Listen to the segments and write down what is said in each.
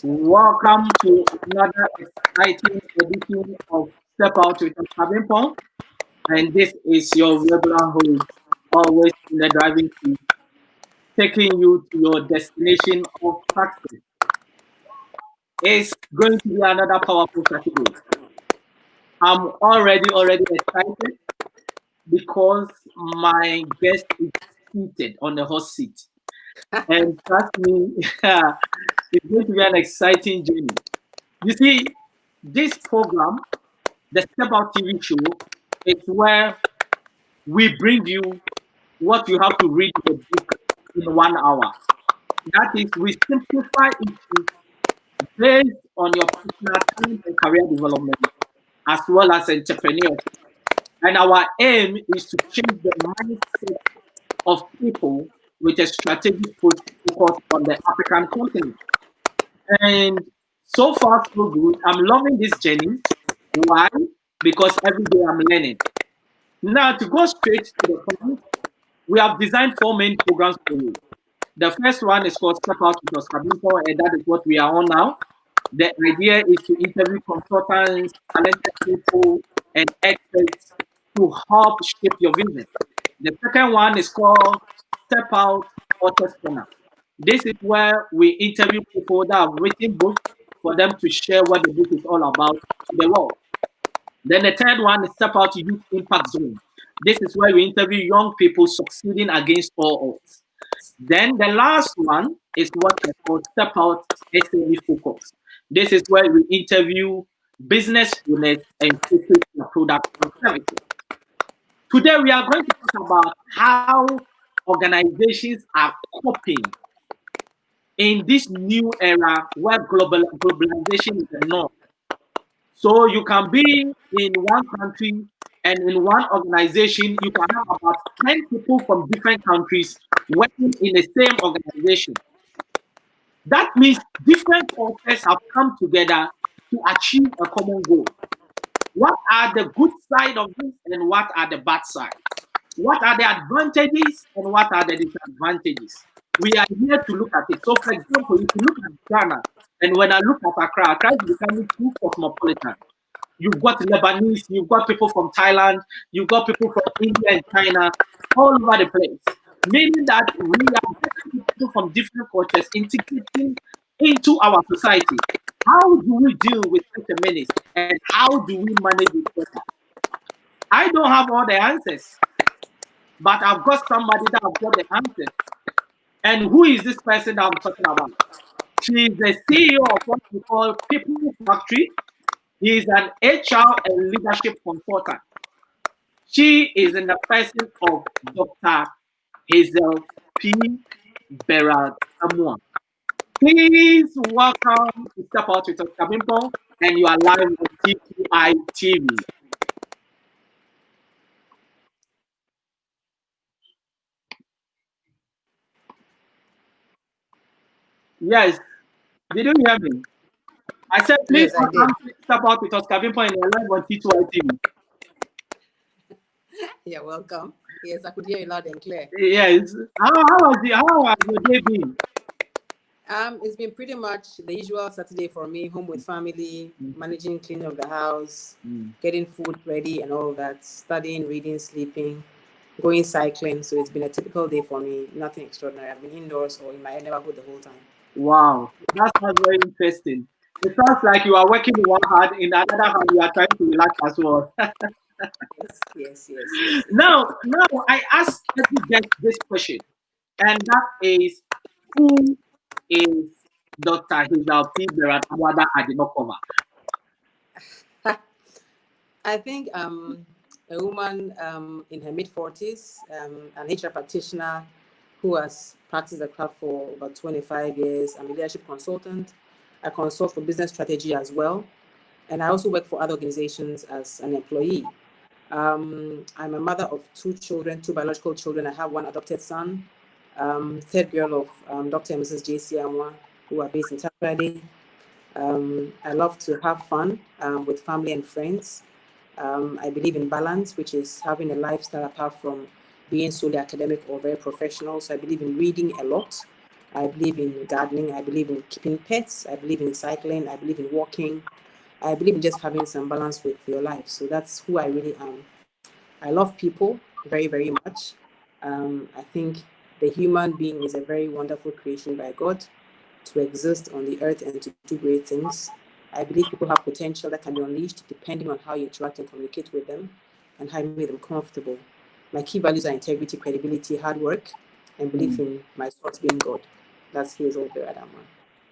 Welcome to another exciting edition of Step Out with Bimpong, and this is your regular host, always in the driving seat, taking you to your destination of success. It's going to be another powerful Saturday. I'm already excited because my guest is seated on the hot seat, and trust me, it's going to be an exciting journey. You see, this program, the Step Out TV show, is where we bring you what you have to read in the book in 1 hour. That is, we simplify issues based on your personal talent and career development, as well as entrepreneurship. And our aim is to change the mindset of people with a strategic focus on the African continent. And so far, so good. I'm loving this journey. Why? Because every day I'm learning. Now, to go straight to the point, we have designed 4 main programs for you. The first one is called Step Out with Bimpong, and that is what we are on now. The idea is to interview consultants, talented people, and experts to help shape your vision. The second one is called Step Out Authors Corner. This is where we interview people that have written books for them to share what the book is all about to the world. Then the third one is Step Out Youth Impact Zone. This is where we interview young people succeeding against all odds. Then the last one is what I call Step Out SME Focus. This is where we interview business owners and showcase their products and services. Today we are going to talk about how organizations are coping in this new era where globalization is the norm. So you can be in one country and in one organization, you can have about 10 people from different countries working in the same organization. That means different authors have come together to achieve a common goal. What are the good side of this and what are the bad side? What are the advantages and what are the disadvantages? We are here to look at it. So, for example, if you look at Ghana, and when I look at Accra is becoming too cosmopolitan. You've got Lebanese, you've got people from Thailand, you've got people from India and China, all over the place. Meaning that we are getting people from different cultures integrating into our society. How do we deal with such a menace and how do we manage it better? I don't have all the answers, but I've got somebody that have got the answers. And who is this person that I'm talking about? She is the CEO of what we call People Factory. He is an HR and leadership consultant. She is in the person of Dr. Hazel P. Berrard Amuah. Please welcome to Step Out with Bimpong, and you are live on T2i TV. Yes, did you hear me? I said, please Yes, I did. welcome to Step Out with Bimpong, and you are live on T2i TV. Yeah, welcome. Yes, I could hear you loud and clear. Yes. How has your day been? It's been pretty much the usual Saturday for me, home with family, managing cleaning of the house, getting food ready and all that, studying, reading, sleeping, going cycling. So it's been a typical day for me, nothing extraordinary. I've been indoors or in my neighborhood the whole time. Wow, that sounds very interesting. It sounds like you are working in one hand, in the other hand, you are trying to relax as well. Yes. Now, I ask every guest this question, and that is, who is Dr. Hazel P. Berrard Amuah I did not cover? I think a woman in her mid-40s, an HR practitioner who has practiced the craft for about 25 years. I'm a leadership consultant. I consult for business strategy as well. And I also work for other organizations as an employee. I'm a mother of 2 children, 2 biological children. I have 1 adopted son, third girl of Dr. and Mrs. J.C. Amuah, who are based in Takoradi. I love to have fun with family and friends. I believe in balance, which is having a lifestyle apart from being solely academic or very professional. So I believe in reading a lot. I believe in gardening. I believe in keeping pets. I believe in cycling. I believe in walking. I believe in just having some balance with your life. So that's who I really am. I love people very, very much. I think the human being is a very wonderful creation by God to exist on the earth and to do great things. I believe people have potential that can be unleashed depending on how you interact and communicate with them and how you make them comfortable. My key values are integrity, credibility, hard work, and belief in my source being God. That's Hazel Berrard.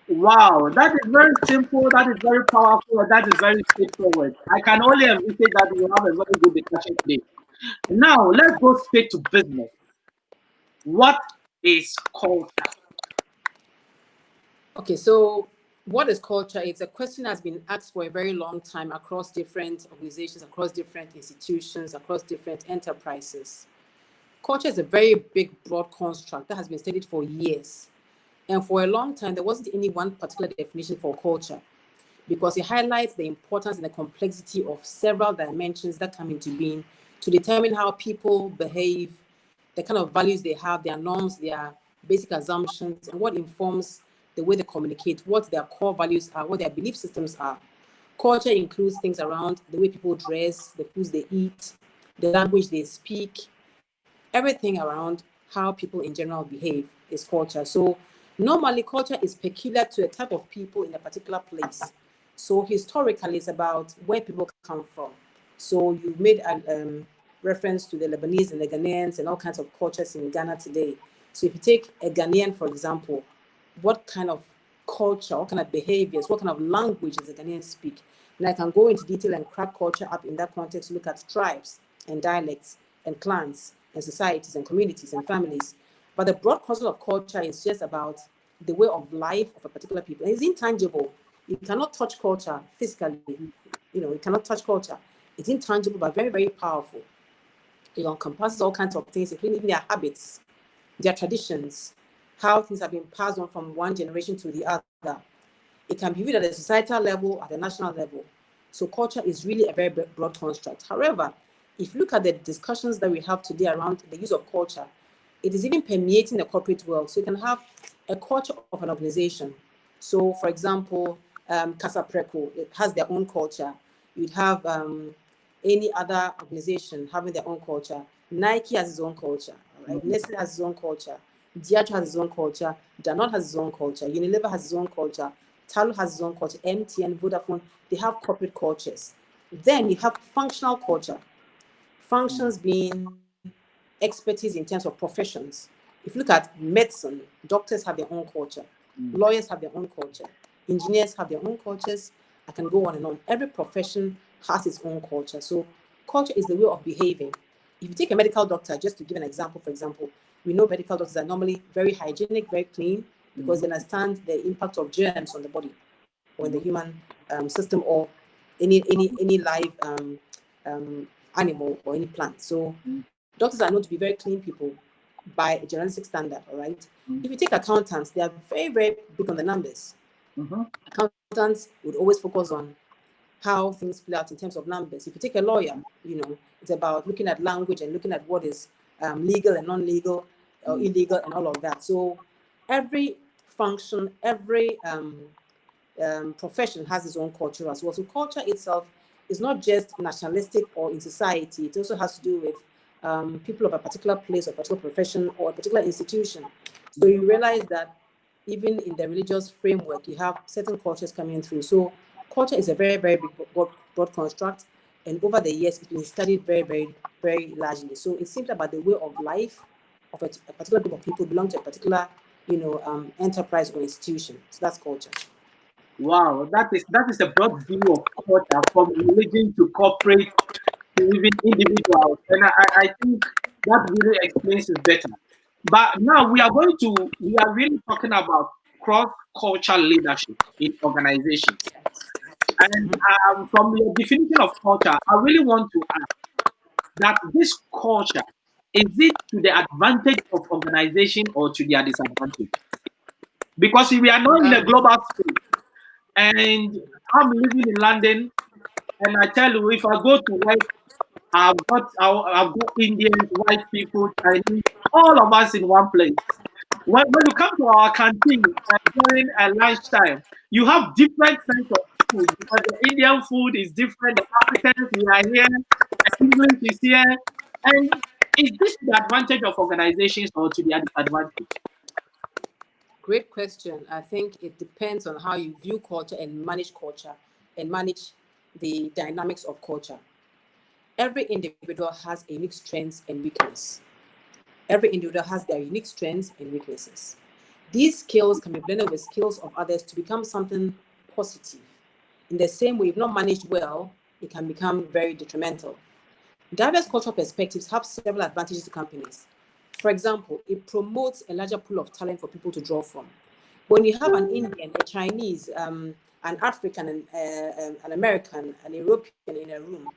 Wow, that is very simple, that is very powerful, and that is very straightforward. I can only appreciate that you have a very good discussion today. Now, let's go straight to business. What is culture? Okay, so what is culture? It's a question that's been asked for a very long time across different organizations, across different institutions, across different enterprises. Culture is a very big, broad construct that has been studied for years. And for a long time, there wasn't any one particular definition for culture because it highlights the importance and the complexity of several dimensions that come into being to determine how people behave, the kind of values they have, their norms, their basic assumptions, and what informs the way they communicate, what their core values are, what their belief systems are. Culture includes things around the way people dress, the foods they eat, the language they speak, everything around how people in general behave is culture. So normally culture is peculiar to a type of people in a particular place. So historically, it's about where people come from. So you made a reference to the Lebanese and the Ghanaians and all kinds of cultures in Ghana today. So if you take a Ghanaian, for example, what kind of culture, what kind of behaviors, what kind of language does the Ghanaians speak? And I can go into detail and crack culture up in that context, look at tribes and dialects and clans and societies and communities and families. But the broad concept of culture is just about the way of life of a particular people. And it's intangible. You cannot touch culture physically. You cannot touch culture. It's intangible, but very, very powerful. It encompasses all kinds of things, including their habits, their traditions, how things have been passed on from one generation to the other. It can be viewed at a societal level, at a national level. So culture is really a very broad construct. However, if you look at the discussions that we have today around the use of culture, it is even permeating the corporate world. So you can have a culture of an organization. So, for example, Casa Preco, it has their own culture. You'd have any other organization having their own culture. Nike has its own culture, right? Nestle has its own culture. Diageo has its own culture. Danone has its own culture. Unilever has its own culture. Talo has its own culture. MTN, Vodafone, they have corporate cultures. Then you have functional culture. Functions being expertise in terms of professions. If you look at medicine, doctors have their own culture. Lawyers have their own culture. Engineers have their own cultures. I can go on and on. Every profession has its own culture. So culture is the way of behaving. If you take a medical doctor, just to give an example, for example, we know medical doctors are normally very hygienic, very clean, because they understand the impact of germs on the body or in the human system or any live animal or any plant. So doctors are known to be very clean people by a journalistic standard, all right? If you take accountants, they are very, very big on the numbers. Accountants would always focus on how things play out in terms of numbers. If you take a lawyer, it's about looking at language and looking at what is legal and non-legal or illegal and all of that. So every function, every profession has its own culture as well. So culture itself is not just nationalistic or in society. It also has to do with people of a particular place, or a particular profession, or a particular institution. So you realize that even in the religious framework, you have certain cultures coming through. So culture is a very, very big broad construct. And over the years, it's been studied very, very, very largely. So it's simply about the way of life of a particular group of people belong to a particular, enterprise or institution. So that's culture. Wow, that is a broad view of culture from religion to corporate to even individuals, and I think that really explains it better. But now we are really talking about cross-cultural leadership in organizations. And from your definition of culture, I really want to ask that this culture, is it to the advantage of organization or to their disadvantage? Because we are not in a global space, and I'm living in London, and I tell you, if I go to work I've got Indians, white people, Chinese, all of us in one place. When you come to our canteen during lunchtime, you have different kinds of food because the Indian food is different. The Africans, we are here, the English is here. And is this the advantage of organizations or to the disadvantage? Great question. I think it depends on how you view culture and manage the dynamics of culture. Every individual has a unique strengths and weakness. Every individual has their unique strengths and weaknesses. These skills can be blended with skills of others to become something positive. In the same way, if not managed well, it can become very detrimental. Diverse cultural perspectives have several advantages to companies. For example, it promotes a larger pool of talent for people to draw from. When you have an Indian, a Chinese, an African, an American, an European in a room,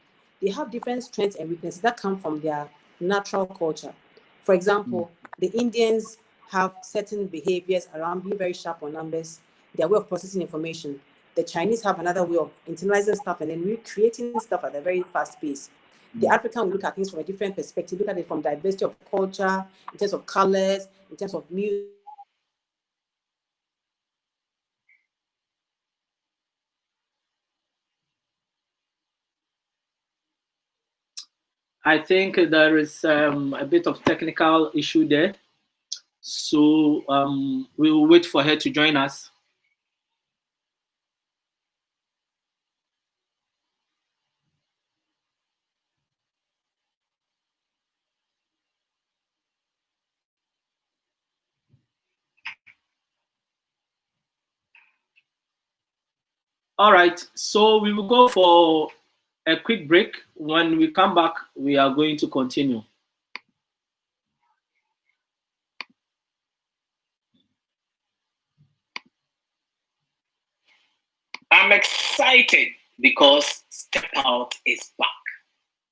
they have different strengths and weaknesses that come from their natural culture. For example, the Indians have certain behaviors around being very sharp on numbers, their way of processing information. The Chinese have another way of internalizing stuff and then recreating stuff at a very fast pace. The African will look at things from a different perspective, look at it from diversity of culture, in terms of colors, in terms of music. I think there is a bit of technical issue there. So we will wait for her to join us. All right, so we will go for a quick break. When we come back, we are going to continue. I'm excited because Step Out is back.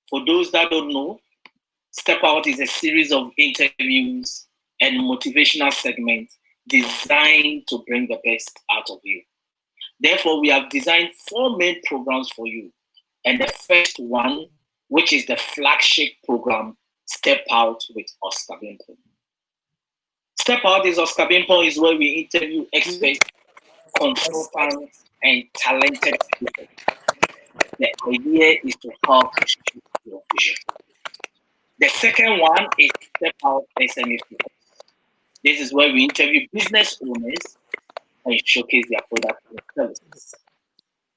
For those that don't know, Step Out is a series of interviews and motivational segments designed to bring the best out of you. Therefore, we have designed 4 main programs for you. And the first one, which is the flagship program, Step Out with Oscar Bimpong. Step Out is Oscar Bimpong is where we interview experts, consultants, and talented people. The idea is to help shape your vision. The second one is Step Out SME Focus. This is where we interview business owners and showcase their products and services.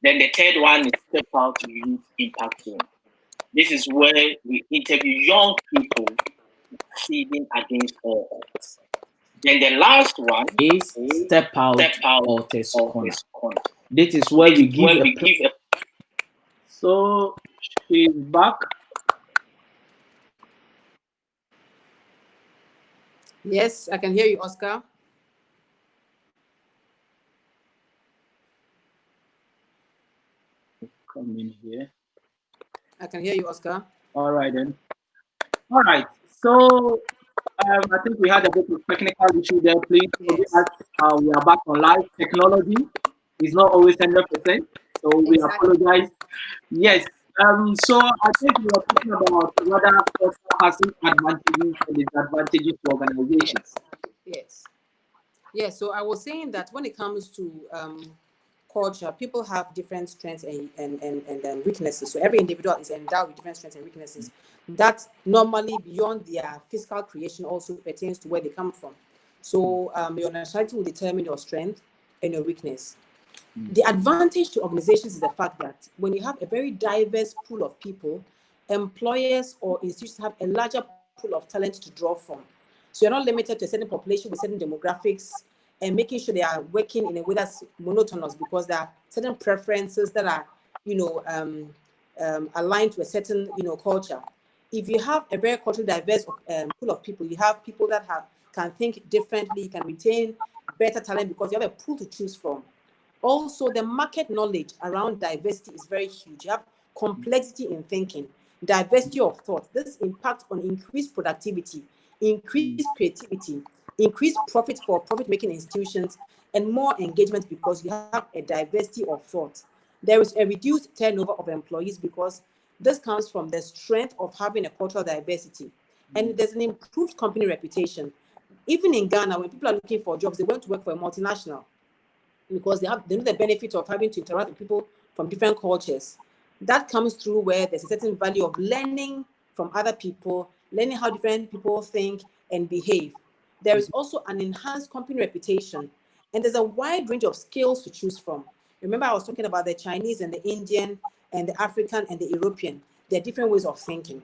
Then the third one is Step Out Youth Impact Zone. This is where we interview young people succeeding against all odds. Then the last one is Step Out Authors Corner. This is where we give a. So she's back. Yes, I can hear you, Oscar. Come in here. I can hear you, Oscar. All right then. All right. So I think we had a bit of technical issue there. Please forgive us. We are back on live. Technology is not always 100%, so we apologize. Yes. So I think we were talking about whether culture has advantages and disadvantages to organizations. Yes. So I was saying that when it comes to culture, people have different strengths and weaknesses. So every individual is endowed with different strengths and weaknesses. That normally beyond their physical creation also pertains to where they come from. So your nationality will determine your strength and your weakness. The advantage to organizations is the fact that when you have a very diverse pool of people, employers or institutions have a larger pool of talent to draw from. So you're not limited to a certain population with certain demographics and making sure they are working in a way that's monotonous because there are certain preferences that are, aligned to a certain, culture. If you have a very culturally diverse pool of people, you have people that can think differently, can retain better talent because you have a pool to choose from. Also, the market knowledge around diversity is very huge. You have complexity in thinking, diversity of thought. This impacts on increased productivity, increased creativity, increased profit for profit-making institutions, and more engagement because you have a diversity of thought. There is a reduced turnover of employees because This comes from the strength of having a cultural diversity, and there's an improved company reputation. Even in Ghana, when people are looking for jobs, they want to work for a multinational because they know the benefit of having to interact with people from different cultures. That comes through where there's a certain value of learning from other people, learning how different people think and behave. There is also an enhanced company reputation, and there's a wide range of skills to choose from. Remember, I was talking about the Chinese and the Indian and the African and the European. There are different ways of thinking.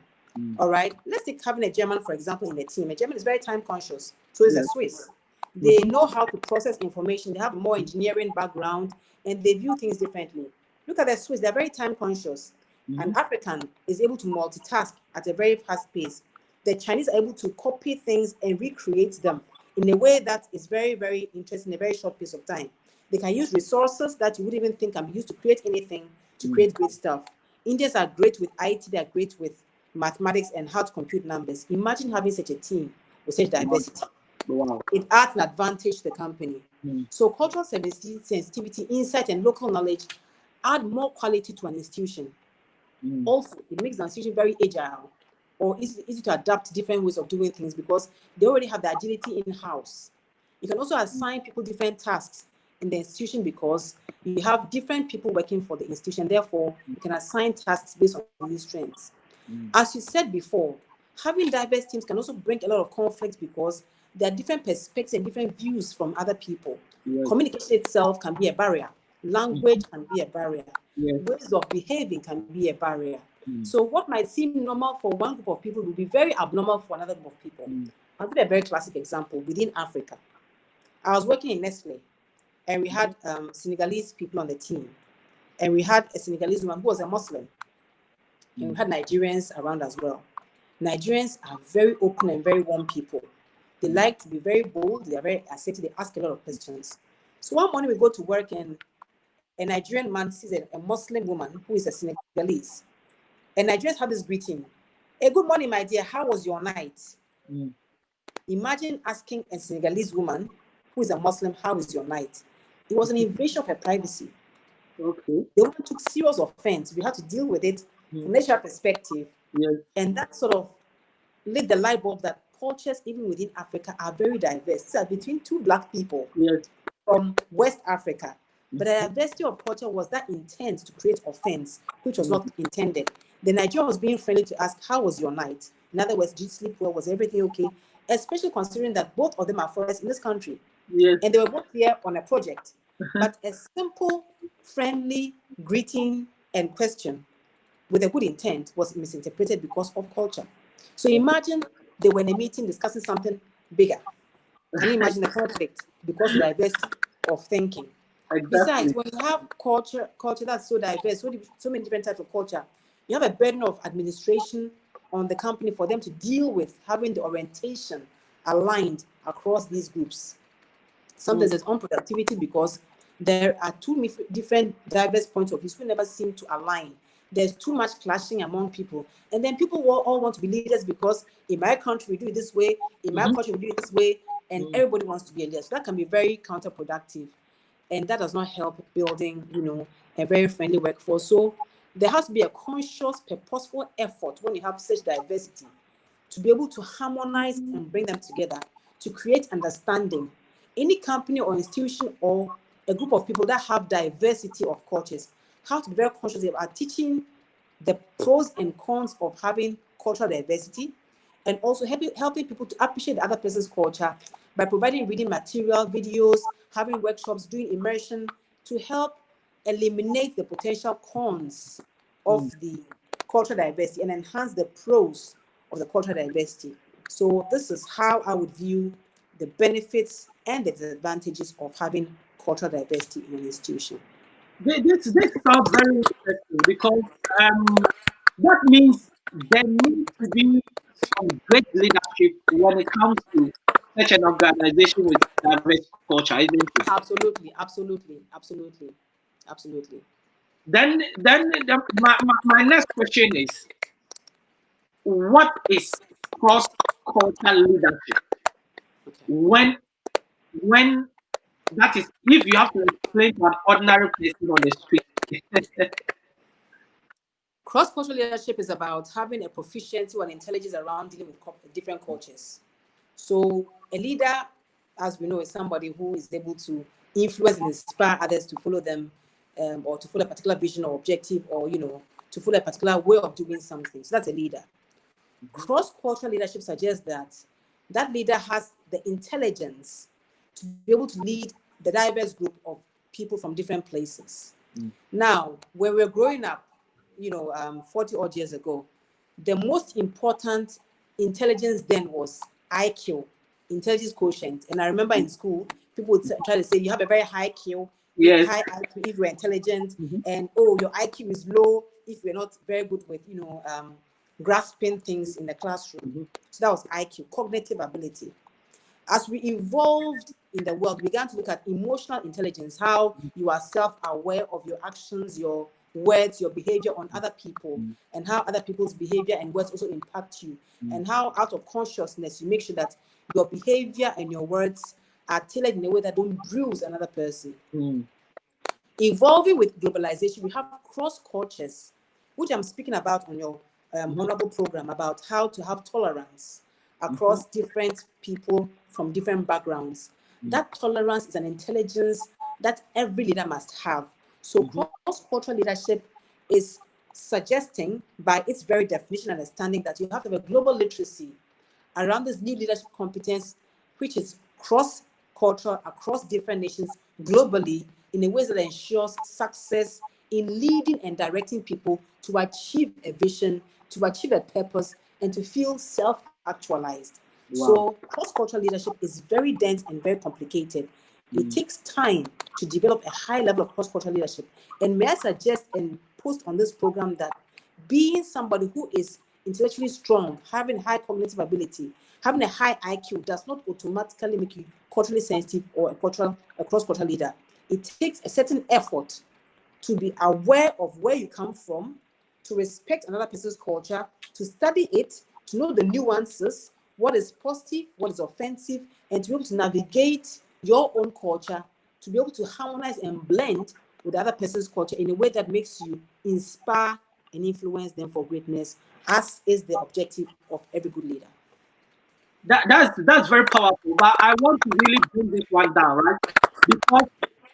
All right. Let's take having a German, for example, in the team. A German is very time conscious. So is a Swiss. They know how to process information. They have a more engineering background and they view things differently. Look at the Swiss, they're very time conscious. An African is able to multitask at a very fast pace. The Chinese are able to copy things and recreate them in a way that is very, very interesting in a very short piece of time. They can use resources that you wouldn't even think can be used to create anything, to create great stuff. Indians are great with IT, they're great with mathematics and how to compute numbers. Imagine having such a team with such diversity. Wow. It adds an advantage to the company. So cultural sensitivity, insight, and local knowledge add more quality to an institution. Also, it makes the institution very agile or easy to adapt different ways of doing things because they already have the agility in-house. You can also assign people different tasks in the institution because you have different people working for the institution. Therefore, you can assign tasks based on these strengths. As you said before, having diverse teams can also bring a lot of conflict because there are different perspectives and different views from other people. Communication itself can be a barrier. Language can be a barrier. Ways of behaving can be a barrier. So what might seem normal for one group of people will be very abnormal for another group of people. I'll give a very classic example within Africa. I was working in Nestle and we had Senegalese people on the team. And we had a Senegalese woman who was a Muslim. And we had Nigerians around as well. Nigerians are very open and very warm people. They like to be very bold. They are very assertive. They ask a lot of questions. So one morning we go to work and a Nigerian man sees a Muslim woman who is a Senegalese. And Nigerians have this greeting. Hey, good morning, my dear. How was your night? Imagine asking a Senegalese woman who is a Muslim, how is your night? It was an invasion of her privacy. Okay. The woman took serious offense. We had to deal with it from a national perspective. And that sort of lit the light bulb that cultures, even within Africa, are very diverse. So between two Black people from West Africa, but the diversity of culture was that intent to create offense, which was not intended. The Nigerian was being friendly to ask, how was your night? In other words, did you sleep well? Was everything okay? Especially considering that both of them are foreigners in this country. And they were both here on a project. But a simple, friendly greeting and question with a good intent was misinterpreted because of culture. So imagine they were in a meeting discussing something bigger. Can you imagine the conflict because of the diversity of thinking? Besides, when you have culture that's so diverse, so many different types of culture, you have a burden of administration on the company for them to deal with having the orientation aligned across these groups. Sometimes there's unproductivity because there are two different diverse points of view who never seem to align. There's too much clashing among people. And then people will all want to be leaders because in my country, we do it this way, in my country, we do it this way, and everybody wants to be a leader. So that can be very counterproductive. And that does not help building, a very friendly workforce. So there has to be a conscious, purposeful effort when you have such diversity to be able to harmonize and bring them together to create understanding. Any company or institution or a group of people that have diversity of cultures have to be very conscious about teaching the pros and cons of having cultural diversity and also helping people to appreciate the other person's culture by providing reading material, videos, having workshops, doing immersion to help eliminate the potential cons of the cultural diversity and enhance the pros of the cultural diversity. So this is how I would view the benefits and the disadvantages of having cultural diversity in an institution. This sounds very interesting because that means there needs to be some great leadership when it comes to such an organization with diverse culture, isn't it? Absolutely, absolutely, absolutely, absolutely. My next question is, what is cross-cultural leadership? Okay. When that is, if you have to explain to an ordinary person on the street. Cross-cultural leadership is about having a proficiency or an intelligence around dealing with different cultures. So a leader, as we know, is somebody who is able to influence and inspire others to follow them, or to follow a particular vision or objective, or to follow a particular way of doing something. So that's a leader. Cross-cultural leadership suggests that that leader has the intelligence to be able to lead the diverse group of people from different places. Now, when we were growing up, 40 odd years ago, the most important intelligence then was IQ, intelligence quotient. And I remember in school, people would try to say you have a very high IQ, Yes. high IQ if you're intelligent, and your IQ is low if you're not very good with grasping things in the classroom. So that was IQ, cognitive ability. As we evolved in the world, we began to look at emotional intelligence, how you are self-aware of your actions, your words, your behavior on other people, and how other people's behavior and words also impact you, and how out of consciousness you make sure that your behavior and your words are tailored in a way that don't bruise another person. Evolving with globalization, we have cross cultures, which I'm speaking about on your honorable program, about how to have tolerance across different people from different backgrounds. That tolerance is an intelligence that every leader must have. So cross-cultural leadership is suggesting, by its very definition and understanding, that you have to have a global literacy around this new leadership competence, which is cross-cultural across different nations globally, in a way that ensures success in leading and directing people to achieve a vision, to achieve a purpose, and to feel self-actualized. So cross-cultural leadership is very dense and very complicated. It takes time to develop a high level of cross-cultural leadership. And may I suggest and post on this program that being somebody who is intellectually strong, having high cognitive ability, having a high IQ does not automatically make you culturally sensitive or a cross-cultural leader. It takes a certain effort to be aware of where you come from, to respect another person's culture, to study it, to know the nuances, what is positive, what is offensive, and to be able to navigate your own culture, to be able to harmonize and blend with the other person's culture in a way that makes you inspire and influence them for greatness, as is the objective of every good leader. That's very powerful. But I want to really bring this one down, right? Because,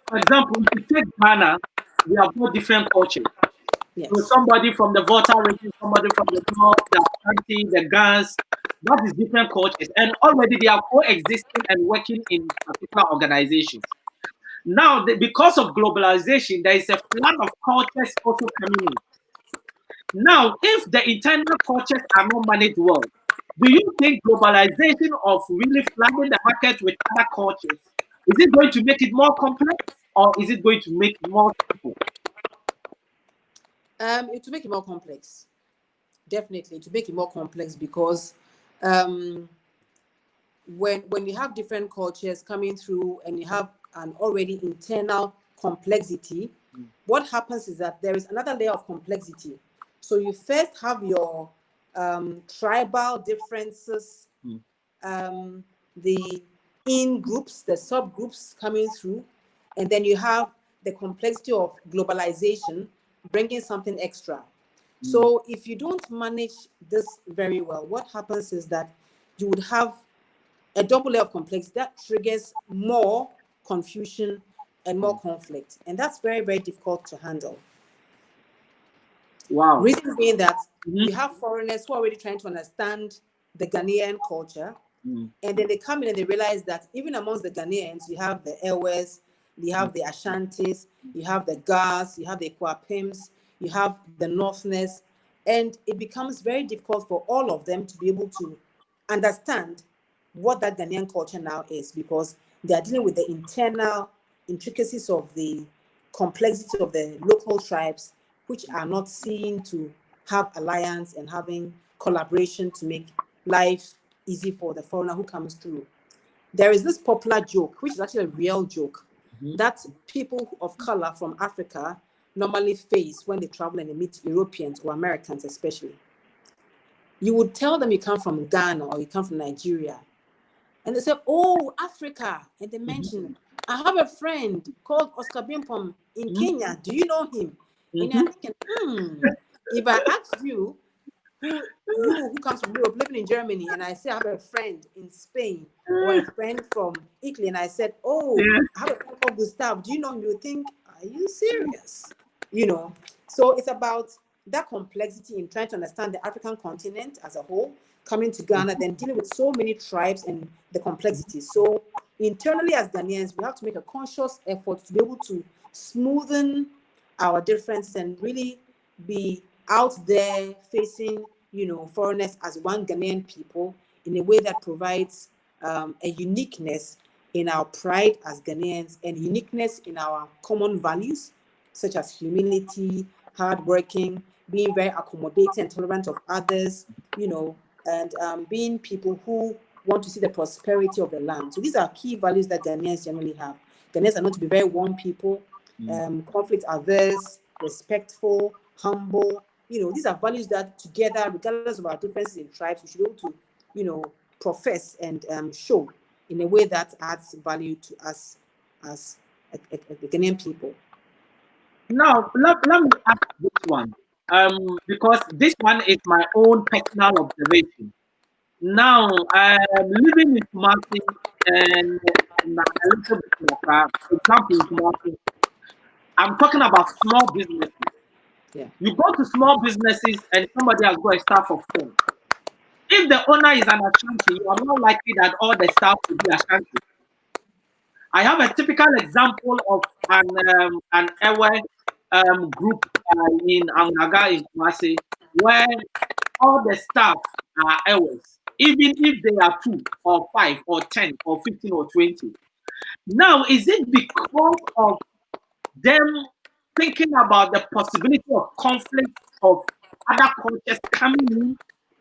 for example, if you take Ghana, we have got different cultures. Yes. So somebody from the Volta region, somebody from the north, the Ashanti, the Gans, that is different cultures. And already they are coexisting and working in particular organizations. Now, because of globalization, there is a flood of cultures also coming in. Now, if the internal cultures are not managed well, do you think globalization of really flooding the market with other cultures, is it going to make it more complex, or is it going to make it more simple? It will make it more complex. Definitely, to make it more complex, because when you have different cultures coming through and you have an already internal complexity, what happens is that there is another layer of complexity. So you first have your tribal differences, the in-groups, the subgroups coming through, and then you have the complexity of globalization bringing something extra. So if you don't manage this very well, what happens is that you would have a double layer of complexity that triggers more confusion and more conflict. And that's very, very difficult to handle. Wow. Reason being that you have foreigners who are already trying to understand the Ghanaian culture, and then they come in and they realize that even amongst the Ghanaians, you have the Ewes, you have the Ashantis, you have the Gas, you have the Kwapims, you have the Northerners, and it becomes very difficult for all of them to be able to understand what that Ghanaian culture now is, because they are dealing with the internal intricacies of the complexity of the local tribes, which are not seen to have alliance and having collaboration to make life easy for the foreigner who comes through. There is this popular joke, which is actually a real joke, that people of color from Africa normally face when they travel and they meet Europeans or Americans especially. You would tell them you come from Ghana or you come from Nigeria, and they say, "Oh, Africa," and they mention, "I have a friend called Oscar Bimpong in Kenya. Do you know him?" And you're thinking, If I ask you who comes from Europe, living in Germany, and I say I have a friend in Spain or a friend from Italy, and I said, oh, Yeah. I have a friend called Gustav. Do you know him? You think, are you serious? You know, so it's about that complexity in trying to understand the African continent as a whole, coming to Ghana, then dealing with so many tribes and the complexity. So internally as Ghanaians, we have to make a conscious effort to be able to smoothen our differences and really be out there facing, foreigners as one Ghanaian people in a way that provides a uniqueness in our pride as Ghanaians and uniqueness in our common values, such as humility, hardworking, being very accommodating and tolerant of others, and being people who want to see the prosperity of the land. So these are key values that Ghanaians generally have. Ghanaians are known to be very warm people, conflict averse, respectful, humble. These are values that together, regardless of our differences in tribes, we should be able to, profess and show in a way that adds value to us as a Ghanaian people. Now, let me ask this one, because this one is my own personal observation. Now, I'm living in Kumasi and a little bit in Accra. For example, in Kumasi, I'm talking about small businesses. Yeah. You go to small businesses and somebody has got a staff of 10. If the owner is an Ashanti, you are more likely that all the staff will be Ashanti. I have a typical example of an Ewe group in Angaga in Kumasi, where all the staff are Ewes, even if they are 2 or 5 or 10 or 15 or 20. Now, is it because of them thinking about the possibility of conflict of other cultures coming in,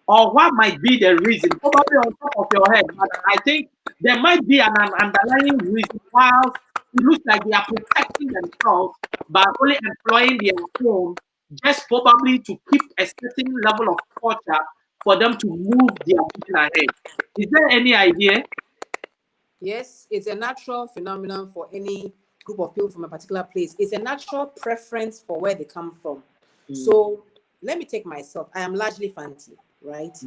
or what might be the reason? Probably on top of your head, but I think there might be an underlying reason why it looks like they are protecting themselves by only employing their own, just probably to keep a certain level of culture for them to move their vision ahead. Is there any idea? Yes, it's a natural phenomenon for any group of people from a particular place. It's a natural preference for where they come from. So let me take myself. I am largely Fanti, right?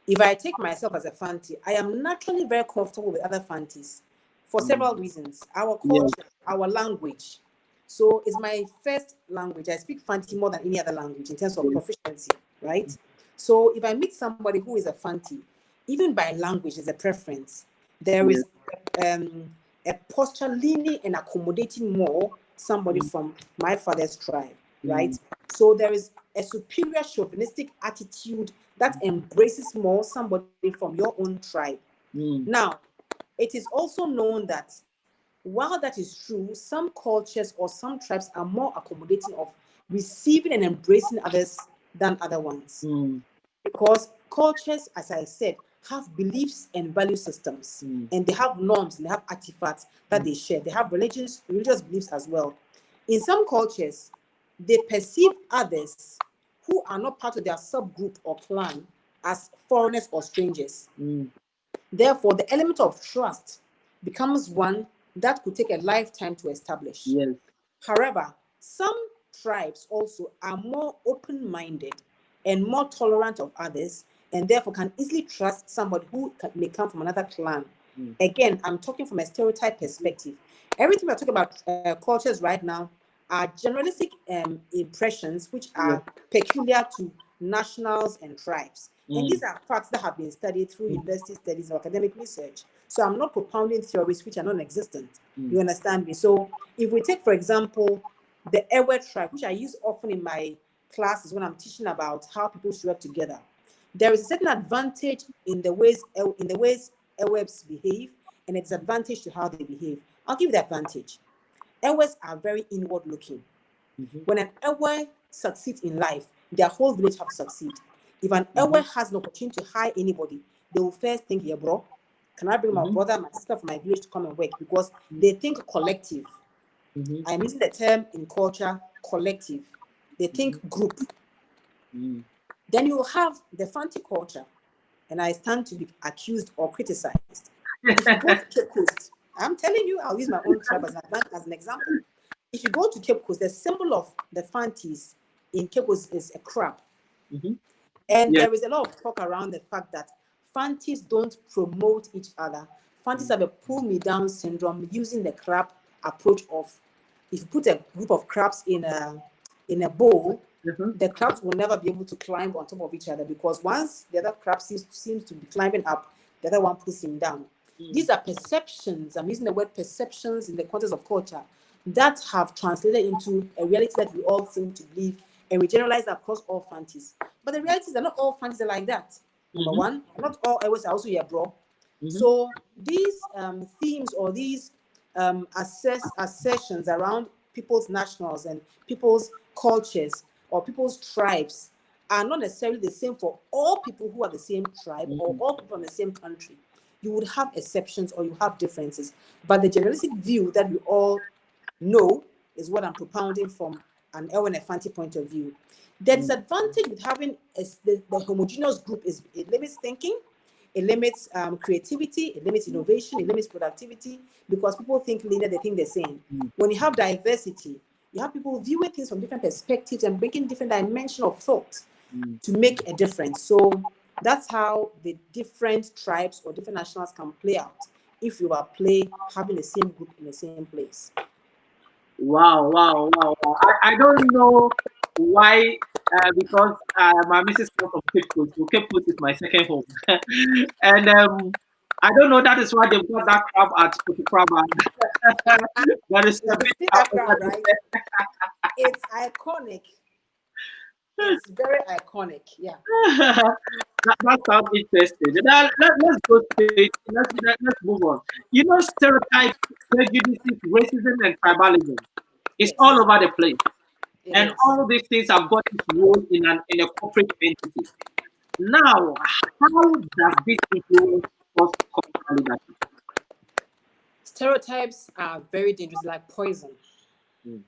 If I take myself as a Fanti, I am naturally very comfortable with other Fantis for several reasons. Our culture, our language. So it's my first language. I speak Fanti more than any other language in terms of proficiency, right? So if I meet somebody who is a Fanti, even by language, is a preference. There is a posture leaning and accommodating more somebody from my father's tribe, right? So there is a superior chauvinistic attitude that embraces more somebody from your own tribe. Now, it is also known that while that is true, some cultures or some tribes are more accommodating of receiving and embracing others than other ones. Because cultures, as I said, have beliefs and value systems, and they have norms and they have artifacts that they share. They have religious beliefs as well. In some cultures, they perceive others who are not part of their subgroup or clan as foreigners or strangers. Therefore, the element of trust becomes one that could take a lifetime to establish. Yes. However, some tribes also are more open-minded and more tolerant of others, and therefore can easily trust somebody who may come from another clan. Again, I'm talking from a stereotype perspective. Everything we're talking about cultures right now are generalistic impressions which are peculiar to nationals and tribes. And these are facts that have been studied through university studies or academic research. So I'm not propounding theories which are non-existent. You understand me? So if we take, for example, the Ewe tribe, which I use often in my classes when I'm teaching about how people should work together, there is a certain advantage in the ways Ewes behave, and a disadvantage to how they behave. I'll give you the advantage. Ewes are very inward looking. When an Ewe succeeds in life, their whole village have to succeed. If an Ewe has an opportunity to hire anybody, they will first think, yeah, bro, can I bring my brother, my sister from my village to come and work? Because they think collective. I'm using the term in culture, collective. They think group. Then you have the Fanti culture, and I stand to be accused or criticized. If you go to Cape Coast, I'm telling you, I'll use my own tribe as an example. If you go to Cape Coast, the symbol of the Fantis in Cape Coast is a crab. Mm-hmm. And Yes. there is a lot of talk around the fact that Fantis don't promote each other. Fantis have a pull me down syndrome using the crab approach of, if you put a group of crabs in a bowl, Mm-hmm. the crabs will never be able to climb on top of each other, because once the other crab seems to be climbing up, the other one pulls him down. These are perceptions. I'm using the word perceptions in the context of culture that have translated into a reality that we all seem to believe, and we generalize across all fancies. But the reality is that not all fancies are like that. Number Mm-hmm. one, not all airways are also your bro. Mm-hmm. So these themes or these assertions around people's nationals and people's cultures or people's tribes are not necessarily the same for all people who are the same tribe or all people in the same country. You would have exceptions or you have differences. But the generalistic view that we all know is what I'm propounding from an Elwin Efanti point of view. The disadvantage with having the homogeneous group is it limits thinking, it limits creativity, it limits innovation, it limits productivity, because people think linear, they think the same. When you have diversity, you have people viewing things from different perspectives and bringing different dimension of thought to make a difference. So that's how the different tribes or different nationals can play out if you are having the same group in the same place. Wow, wow, wow, wow. I don't know why, because my missus comes from Cape Coast, so Cape Coast is my second home. And I don't know, that is why they've got that crab at Potikraba. That is a You bit see that crowd, right? It's iconic. It's very iconic. Yeah. that sounds interesting. Let's go straight. Let's move on. You know, stereotypes, prejudices, racism, and tribalism. It's all Yes, over the place. it And is. all these things have got its role in a corporate entity. Now, how does this influence cross-cultural leadership? Stereotypes are very dangerous, like poison. Mm,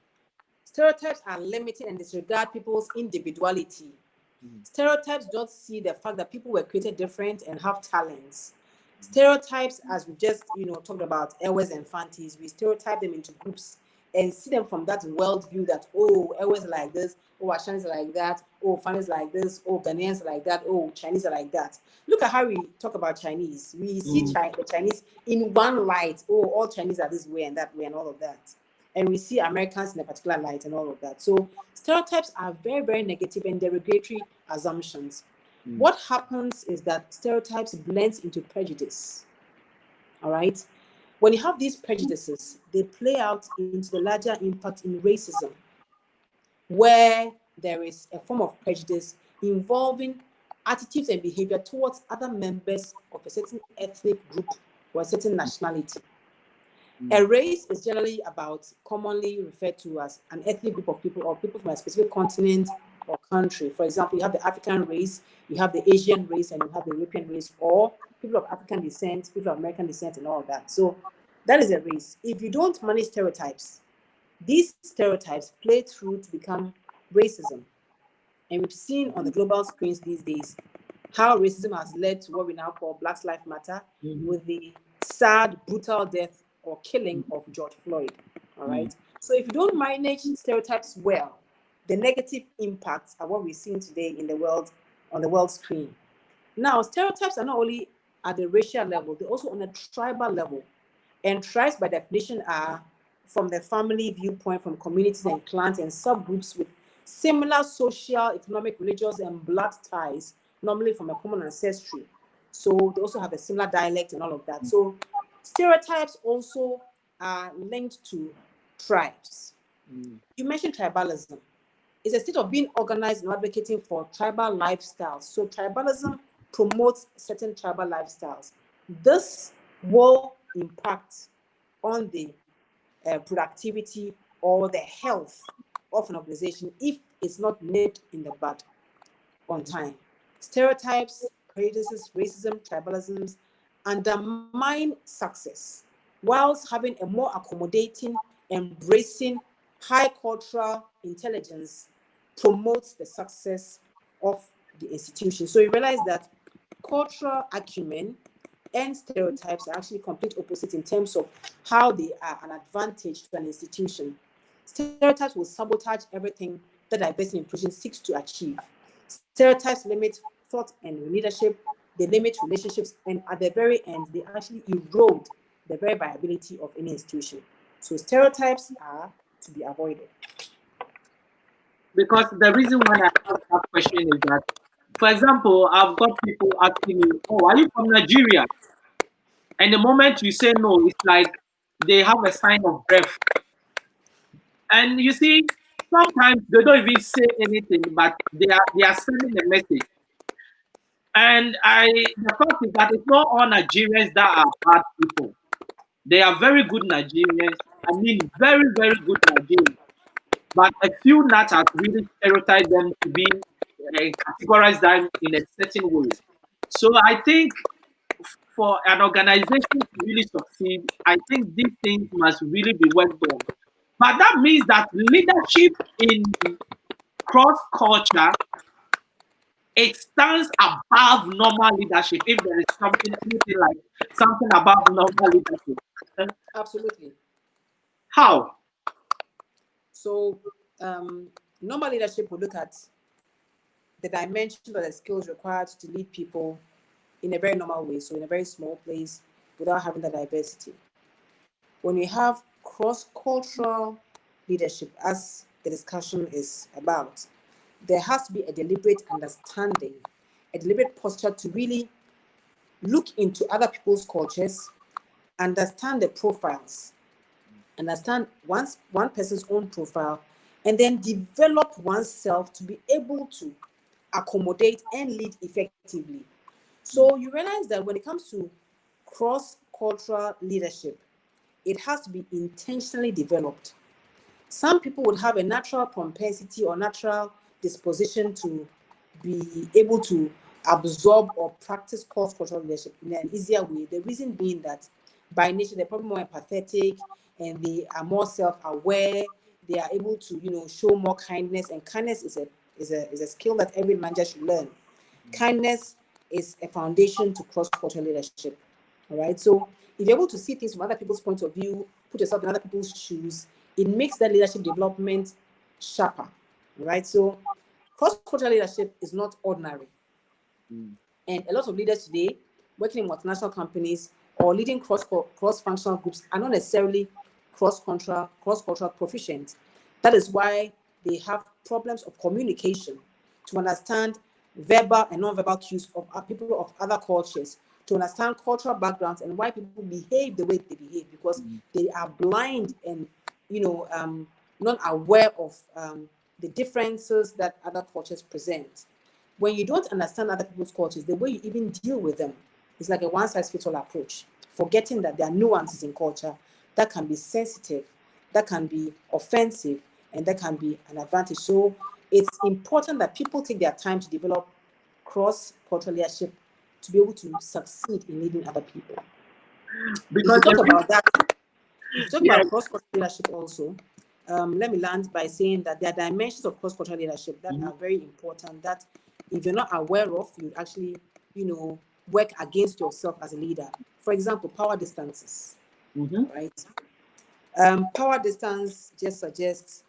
Stereotypes are limiting and disregard people's individuality. Stereotypes don't see the fact that people were created different and have talents. Stereotypes, as we just talked about Airways and Fantis, we stereotype them into groups and see them from that worldview that, oh, Airways are like this, oh, Ashantis are like that, oh, Fantis like this, oh, Ghanaians are like that, oh, Chinese are like that. Look at how we talk about Chinese. We see mm, the Chinese in one light. Oh, all Chinese are this way and that way and all of that. And we see Americans in a particular light and all of that. So stereotypes are very, very negative and derogatory assumptions. mm, What happens is that stereotypes blends into prejudice. All right. When you have these prejudices, they play out into the larger impact in racism, where there is a form of prejudice involving attitudes and behavior towards other members of a certain ethnic group or a certain nationality. A race is generally about, commonly referred to as an ethnic group of people or people from a specific continent or country. For example, you have the African race, you have the Asian race, and you have the European race, or people of African descent, people of American descent, and all of that. So that is a race. If you don't manage stereotypes, these stereotypes play through to become racism. And we've seen on the global screens these days how racism has led to what we now call Black Lives Matter, mhm, with the sad, brutal death or killing of George Floyd. All mm, right. So if you don't manage stereotypes well, the negative impacts are what we're seeing today in the world, on the world screen. Now, stereotypes are not only at the racial level, they're also on a tribal level. And tribes, by definition, are from the family viewpoint, from communities and clans and subgroups with similar social, economic, religious, and blood ties, normally from a common ancestry. So they also have a similar dialect and all of that. So stereotypes also are linked to tribes. mm, You mentioned tribalism. It's a state of being organized and advocating for tribal lifestyles. So tribalism promotes certain tribal lifestyles. This will impact on the productivity or the health of an organization if it's not nipped in the bud on time. Stereotypes, prejudices, racism, tribalisms undermine success, whilst having a more accommodating, embracing high cultural intelligence promotes the success of the institution. So you realize that cultural acumen and stereotypes are actually complete opposites in terms of how they are an advantage to an institution. Stereotypes will sabotage everything that diversity and inclusion seeks to achieve. Stereotypes limit thought and leadership, they limit relationships, and at the very end, they actually erode the very viability of any institution. So stereotypes are to be avoided. Because the reason why I ask that question is that, for example, I've got people asking me, "Oh, are you from Nigeria?" And the moment you say no, it's like they have a sign of breath. And you see, sometimes they don't even say anything, but they are sending a message. And the fact is that it's not all Nigerians that are bad people. They are very good Nigerians. I mean, very, very good Nigerians. But a few nuts have really stereotyped them to be categorized them in a certain way. So I think for an organization to really succeed, I think these things must really be worked on. But that means that leadership in cross culture, it stands above normal leadership. If there is anything like something above normal leadership, Absolutely. how? So normal leadership will look at the dimension or the skills required to lead people in a very normal way, so in a very small place without having the diversity. When you have cross-cultural leadership, as the discussion is about, there has to be a deliberate understanding, a deliberate posture to really look into other people's cultures, understand the profiles, understand one person's own profile, and then develop oneself to be able to accommodate and lead effectively. So you realize that when it comes to cross-cultural leadership, it has to be intentionally developed. Some people would have a natural propensity or natural disposition to be able to absorb or practice cross-cultural leadership in an easier way. The reason being that by nature, they're probably more empathetic and they are more self-aware. They are able to, show more kindness, and kindness is a skill that every manager should learn. Kindness is a foundation to cross-cultural leadership. All right. So if you're able to see things from other people's point of view, put yourself in other people's shoes, it makes that leadership development sharper. Right. So cross-cultural leadership is not ordinary. And a lot of leaders today working in multinational companies or leading cross-functional groups are not necessarily cross-cultural proficient. That is why they have problems of communication, to understand verbal and non-verbal cues of people of other cultures, to understand cultural backgrounds and why people behave the way they behave, because they are blind and not aware of the differences that other cultures present. When you don't understand other people's cultures, the way you even deal with them is like a one-size-fits-all approach, forgetting that there are nuances in culture that can be sensitive, that can be offensive, and that can be an advantage. So it's important that people take their time to develop cross-cultural leadership to be able to succeed in leading other people. Because if you talk about that, if you talk yes, about cross-cultural leadership also, let me land by saying that there are dimensions of cross-cultural leadership that are very important, that if you're not aware of, you actually, work against yourself as a leader. For example, power distances, right? Power distance just suggests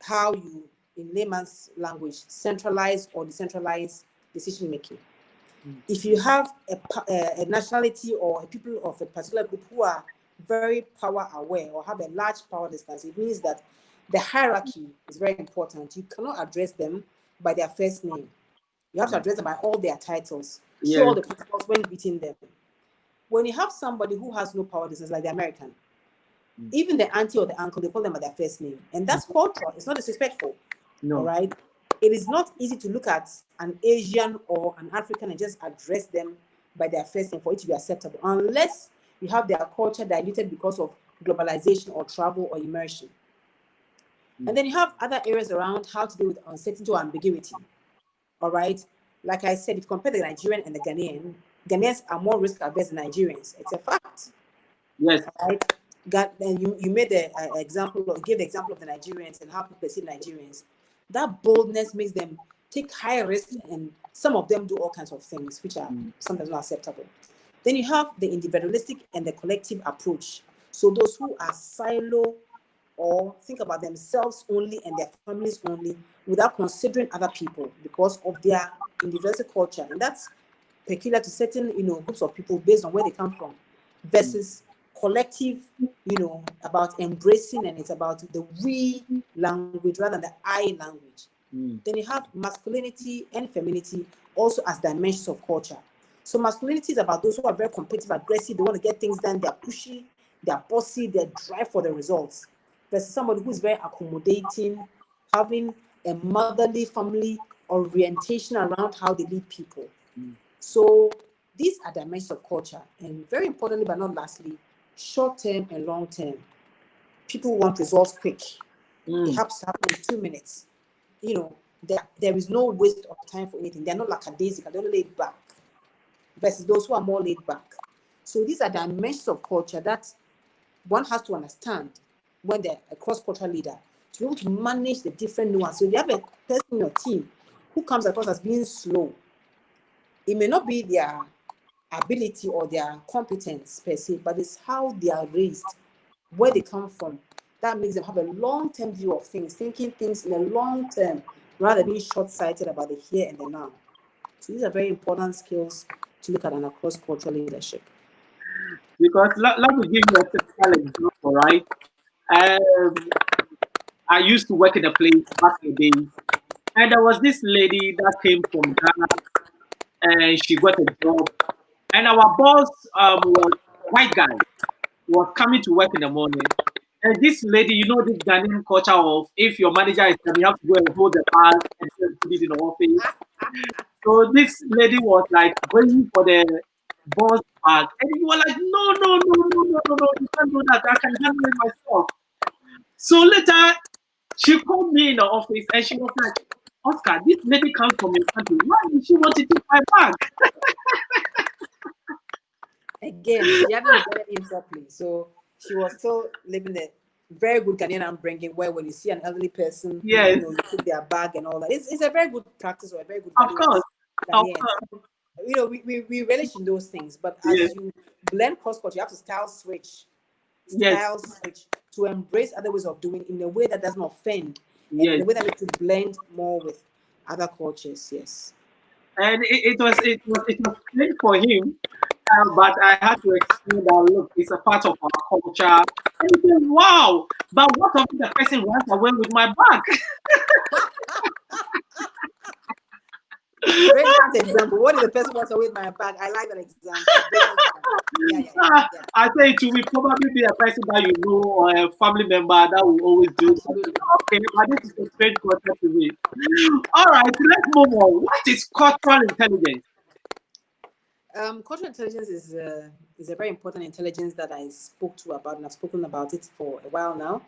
how you, in layman's language, centralize or decentralize decision making. If you have a nationality or a people of a particular group who are very power aware or have a large power distance, it means that the hierarchy is very important. You cannot address them by their first name. You have to address them by all their titles. Show all the protocols when greeting them. When you have somebody who has no power distance, like the American, even the auntie or the uncle, they call them by their first name. And that's cultural. It's not disrespectful. no. All right. It is not easy to look at an Asian or an African and just address them by their first name for it to be acceptable, unless you have their culture diluted because of globalization or travel or immersion. And then you have other areas around how to deal with uncertainty or ambiguity. All right. Like I said, if you compare the Nigerian and the Ghanaian, Ghanaians are more risk averse than Nigerians. It's a fact. Yes. Right. And you made the example, or gave the example of the Nigerians and how people perceive Nigerians. That boldness makes them take high risk, and some of them do all kinds of things which are sometimes not acceptable. Then you have the individualistic and the collective approach. So those who are silo or think about themselves only and their families only without considering other people because of their individual culture. And that's peculiar to certain, groups of people based on where they come from, versus collective, about embracing, and it's about the we language rather than the I language. Then you have masculinity and femininity also as dimensions of culture. So masculinity is about those who are very competitive, aggressive, they want to get things done, they're pushy, they're bossy, they drive for the results. Versus somebody who's very accommodating, having a motherly family orientation around how they lead people. So these are dimensions of culture. And very importantly, but not lastly, short-term and long-term. People want results quick. It has to happen in 2 minutes. There is no waste of time for anything. They're not lackadaisical, they're laid back. Versus those who are more laid back. So these are dimensions of culture that one has to understand when they're a cross-cultural leader, to be able to manage the different nuances. So if you have a person in your team who comes across as being slow, it may not be their ability or their competence per se, but it's how they are raised, where they come from. That makes them have a long-term view of things, thinking things in a long term, rather than being short-sighted about the here and the now. So these are very important skills to look at in a cross-cultural leadership. Because let me give you a typical example, right? Um, I used to work in a place back in the days, and there was this lady that came from Ghana, and she got a job. And our boss was a white guy, was coming to work in the morning. And this lady, this Ghanaian culture of if your manager is coming, you have to go and hold the bag and just put it in the office. So this lady was like going for the boss bag, and you were like, no, no, no, no, no, no, no, you can't do that. I can handle it myself. So later, she called me in the office, and she was like, Oscar, this lady comes from your country. Why did she want to take my bag? Again, she hadn't done it properly. So she was still living the very good Ghanaian upbringing where when you see an elderly person, Yes, you take their bag and all that. It's a very good practice or a very good of value course, as of Ghanaians. course. We relish in those things, but Yes, as you blend cross culture, you have to yes, style switch to embrace other ways of doing in a way that doesn't offend and in yes. a way that makes you blend more with other cultures. Yes. And it was strange for him, but I had to explain that look, it's a part of our culture. And he said, "Wow!" But what if the person runs away with my bag? Brilliant example. What if the person wants to with my bag? I like that example. Brilliant one. Yeah, yeah, yeah, yeah. I say it will probably be a person that you know or a family member that will always do that. Absolutely. Okay, but this is a strange concept to me. All right, let's move on. What is cultural intelligence? Cultural intelligence is a very important intelligence that I spoke to about, and I've spoken about it for a while now.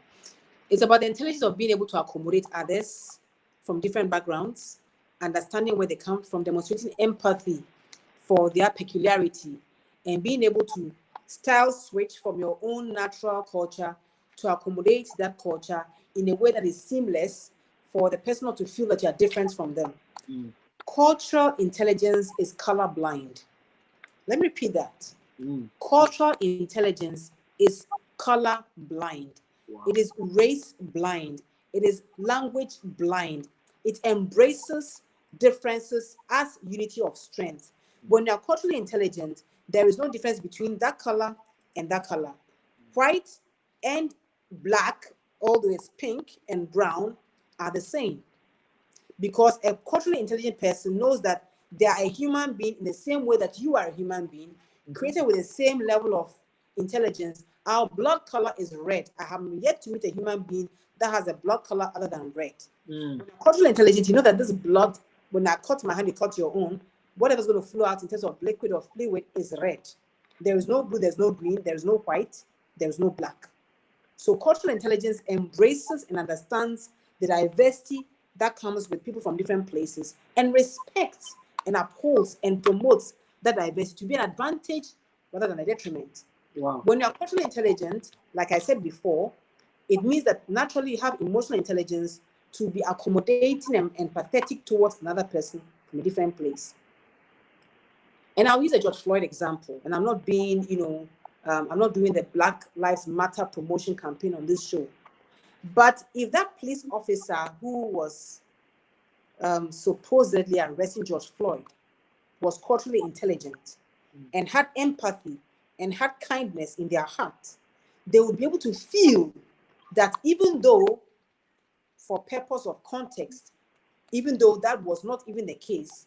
It's about the intelligence of being able to accommodate others from different backgrounds, understanding where they come from, demonstrating empathy for their peculiarity, and being able to style switch from your own natural culture to accommodate that culture in a way that is seamless for the person not to feel that you are different from them. Cultural intelligence is colorblind. Let me repeat that. Cultural intelligence is color blind. Wow. It is race blind. It is language blind. It embraces differences as unity of strength. When you're culturally intelligent, there is no difference between that color and that color. White and black, although it's pink and brown, are the same. Because a culturally intelligent person knows that they are a human being in the same way that you are a human being, created with the same level of intelligence. Our blood color is red. I have yet to meet a human being that has a blood color other than red. Cultural intelligence, you know that this blood, when I cut my hand, you cut your own, whatever's going to flow out in terms of liquid or fluid is red. There is no blue, there's no green, there's no white, there's no black. So cultural intelligence embraces and understands the diversity that comes with people from different places and respects and upholds and promotes that diversity to be an advantage rather than a detriment. Wow. When you're culturally intelligent, like I said before, it means that naturally you have emotional intelligence to be accommodating and empathetic towards another person from a different place. And I'll use a George Floyd example, and I'm not being, I'm not doing the Black Lives Matter promotion campaign on this show. But if that police officer who was supposedly arresting George Floyd was culturally intelligent and had empathy and had kindness in their heart, they would be able to feel that even though, for purpose of context, even though that was not even the case,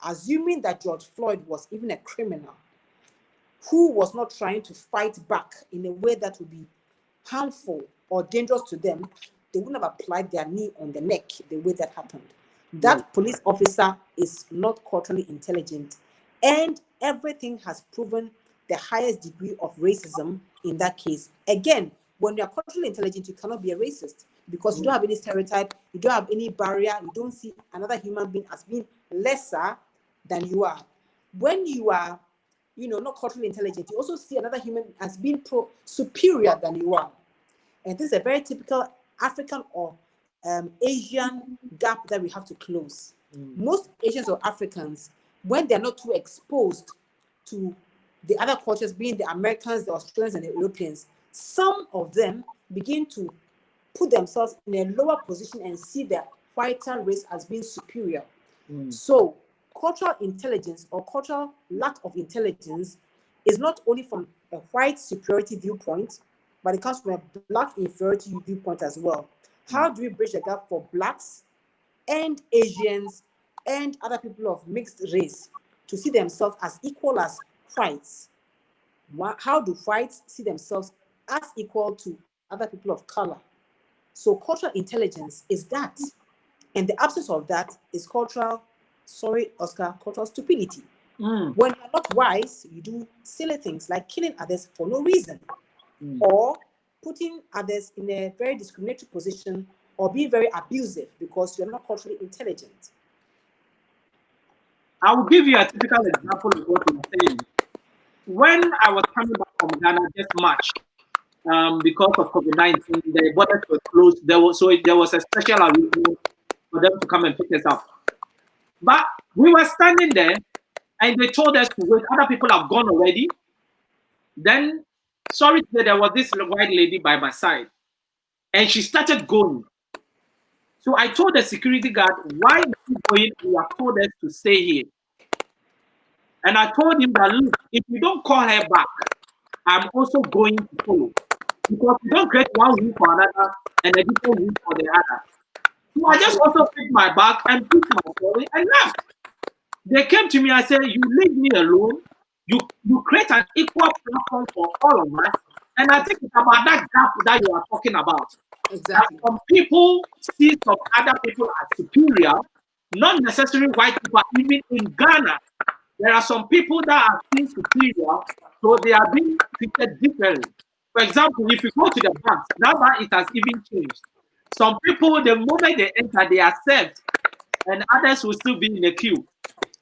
assuming that George Floyd was even a criminal who was not trying to fight back in a way that would be harmful or dangerous to them, they wouldn't have applied their knee on the neck the way that happened. That police officer is not culturally intelligent, and everything has proven the highest degree of racism in that case. Again, when you are culturally intelligent, you cannot be a racist because you don't have any stereotype, you don't have any barrier, you don't see another human being as being lesser than you are. When you are, not culturally intelligent, you also see another human as being superior than you are. And this is a very typical African or Asian gap that we have to close. Most Asians or Africans, when they're not too exposed to the other cultures, being the Americans, the Australians, and the Europeans, some of them begin to put themselves in a lower position and see the whiter race as being superior. So cultural intelligence or cultural lack of intelligence is not only from a white superiority viewpoint, but it comes from a black inferiority viewpoint as well. How do we bridge the gap for blacks and Asians and other people of mixed race to see themselves as equal as whites? How do whites see themselves as equal to other people of color? So cultural intelligence is that. And the absence of that is cultural stupidity. When you're not wise, you do silly things like killing others for no reason, or putting others in a very discriminatory position, or being very abusive because you're not culturally intelligent. I will give you a typical example of what you're saying. When I was coming back from Ghana just March, because of COVID-19, the borders were closed. There was a special arrangement for them to come and pick us up. But we were standing there, and they told us to wait. Other people have gone already. Then, sorry to say, there was this white lady by my side, and she started going. So I told the security guard, "Why are you going? You have told us to stay here." And I told him that, look, if you don't call her back, I'm also going to follow. Because you don't get one room for another and a different room for the other. So I just also picked my bag and picked my story and left. They came to me and said, you leave me alone. You create an equal platform for all of us. And I think it's about that gap that you are talking about. Exactly. Some people see some other people as superior, not necessarily white people. Even in Ghana, there are some people that are seen superior, so they are being treated differently. For example, if you go to the banks, now that it has even changed. Some people, the moment they enter, they are served, and others will still be in the queue.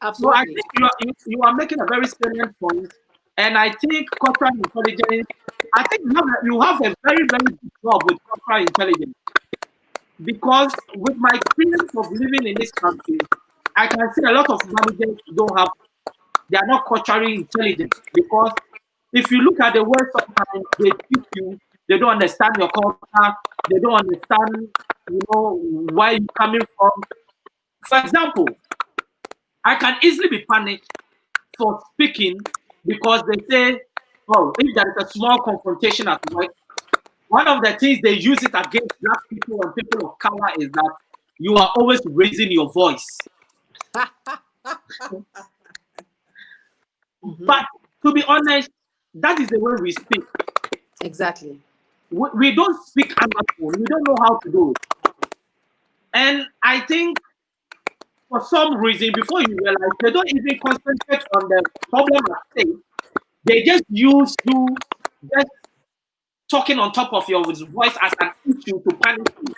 Absolutely. So I think you are making a very salient point, and I think cultural intelligence. I think you have a very, very good job with cultural intelligence, because with my experience of living in this country, I can see a lot of managers don't have. They are not culturally intelligent, because if you look at the way sometimes they teach you, they don't understand your culture, they don't understand, where you're coming from. For example, I can easily be punished for speaking because they say, oh, if there is a small confrontation at work, one of the things they use it against black people and people of color is that you are always raising your voice. But to be honest, that is the way we speak. Exactly. We don't speak Amazon. We don't know how to do it. And I think for some reason, before you realize, they don't even concentrate on the problem at stake. They just use you just talking on top of your voice as an issue to punish you.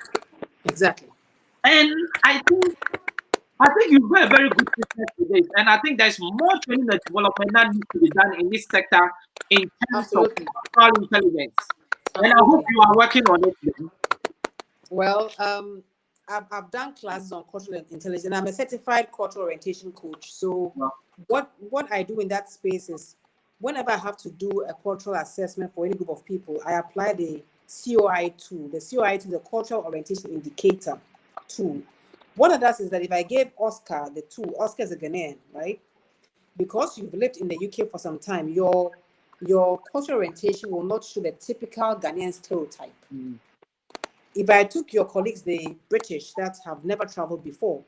Exactly. And I think you've got a very good business with this. And I think there's more training and development that needs to be done in this sector in terms Absolutely. of cultural intelligence. Absolutely. And I hope you are working on it then. Well, I've done classes on cultural intelligence. I'm a certified cultural orientation coach. So what I do in that space is whenever I have to do a cultural assessment for any group of people, I apply the COI tool. The COI tool, the cultural orientation indicator tool. What it does is that if I gave Oscar the tool, Oscar is a Ghanaian, right? Because you've lived in the UK for some time, your cultural orientation will not show the typical Ghanaian stereotype. If I took your colleagues, the British that have never traveled before,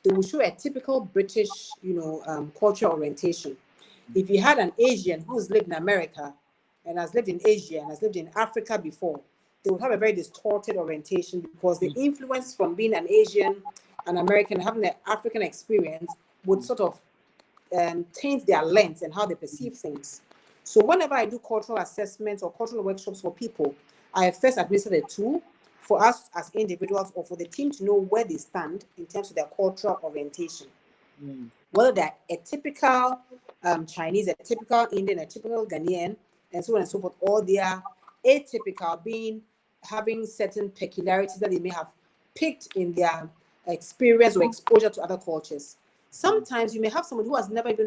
they will show a typical British, cultural orientation. If you had an Asian who's lived in America and has lived in Asia and has lived in Africa before, they will have a very distorted orientation because the influence from being an Asian, an American, having an African experience would sort of taint their lens and how they perceive things. So whenever I do cultural assessments or cultural workshops for people, I first administer the tool for us as individuals or for the team to know where they stand in terms of their cultural orientation. Whether they're a typical Chinese, a typical Indian, a typical Ghanaian, and so on and so forth, or they are atypical, having certain peculiarities that they may have picked in their experience or exposure to other cultures. Sometimes you may have someone who has never even